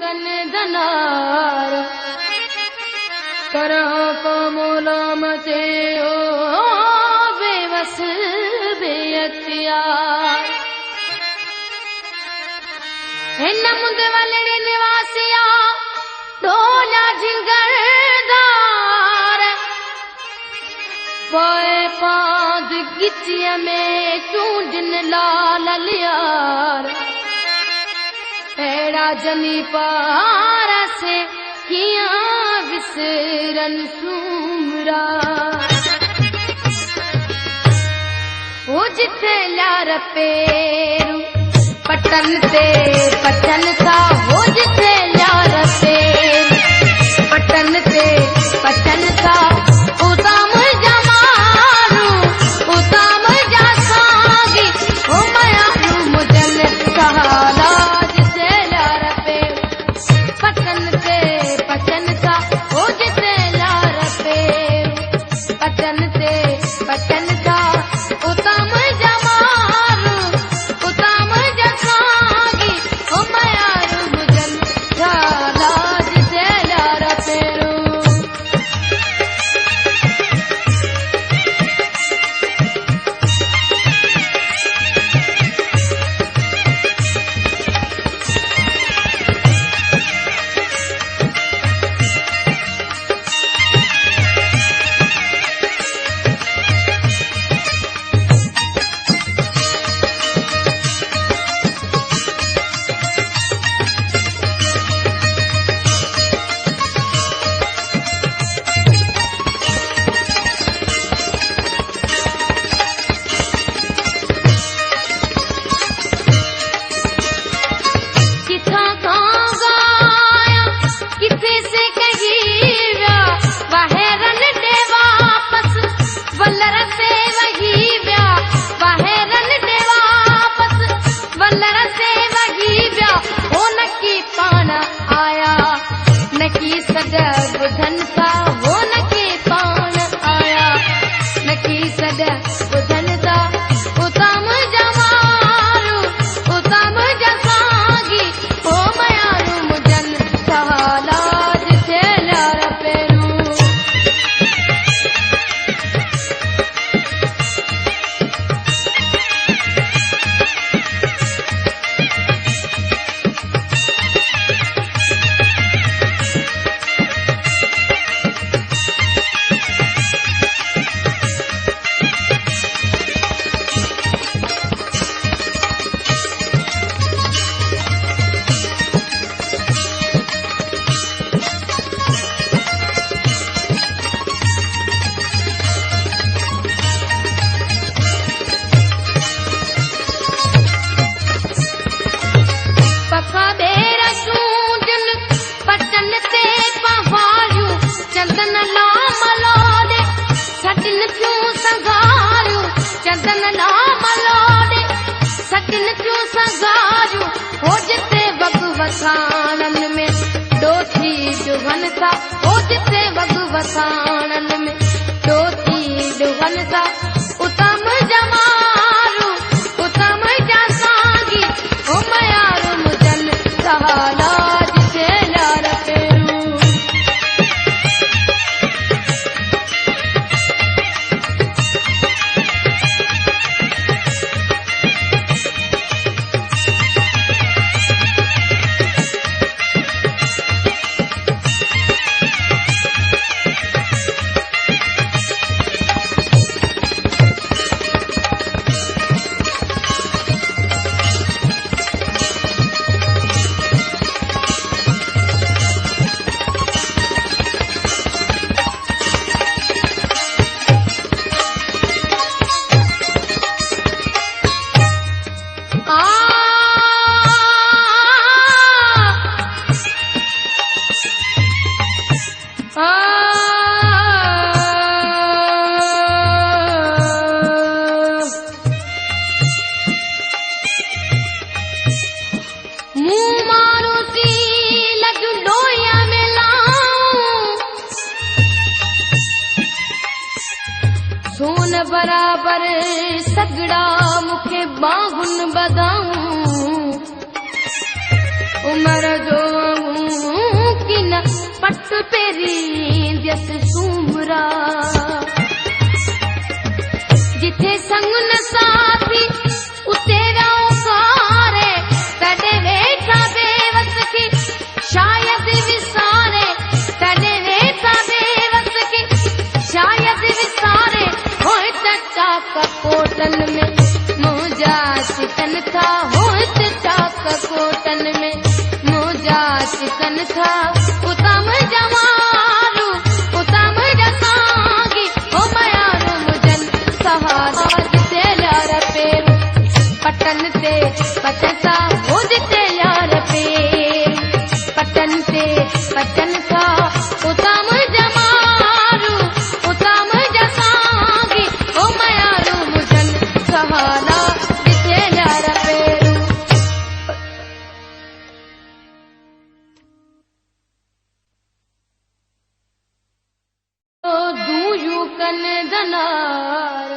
कन दनार करह को मोलाम से ओ बेवस बेअख्तियार हिन मुंद वलड़े निवासिया ढोला झिंगरदार पोए पाद गिचिया में चूंडन लाल लियार एड़ा जमी पारा से किया विसरन सुमरा ओ जिथे लार पेरू पटन ते पचन था हो जिथे लार पेरू पटन ते पचन था उताम जमारू उताम जा सागी ओ मयारू मुजन सहाला जिथे लार पेरू पटन ते पचन था हो जिथे लार पेरू पटन ते पचन था उताम जमारू उताम जा सागी ओ मयारू मुजन सहाला जिथे लार पेरू किथा खां गाया किथे से कही व्या वाहेरन दे वापस वल्लर से वही व्या वाहेरन दे वापस वल्लर से वही व्या हो नकी पान आया नकी सद बुधन था हो नकी पान आया नकी सद बुधन था उताम जमारू उताम जसागी ओ मयारू मुजन सहाला जिथे लार पेरू पखा बेरा चूंडन पटन ते पहाड़ू चंदन लाम लोडे सटिन क्यों संगारू चंदन लाम लोडे सटिन क्यों संगारू हो जिते भगवतानन में डोथी दुहन था हो जिते भगवतानन में डोथी दुहन था उतम जमारू उतम जासागी ओ मयारू मुजन सहाला जिथे लार पेरू सोन बराबर सगड़ा मुखे बाहुन बदाऊं उमर जो पेरी दियस सूमरा जिथे संग न साथी उते रौकारे तॾे वेठा बेवस की शायद विसारे तॾे वेठा बेवस की शायद विसारे होए त चाक कोटन में मुंहिंजा चिकन था होए त चाक कोटन में मुंहिंजा चिकन था उतां मुंहिंजा मारू उतां मुंहिंजा सागी हो मयारू मुजन सहारा जिते यार पेरू पटन ते पटसा हो जिते यार पेरू पटन ते पटन था उतां मुंहिंजा मारू उतां मुंहिंजा सागी हो मयारू मुजन सहारा जिते यार पेरू दूयू कन दनार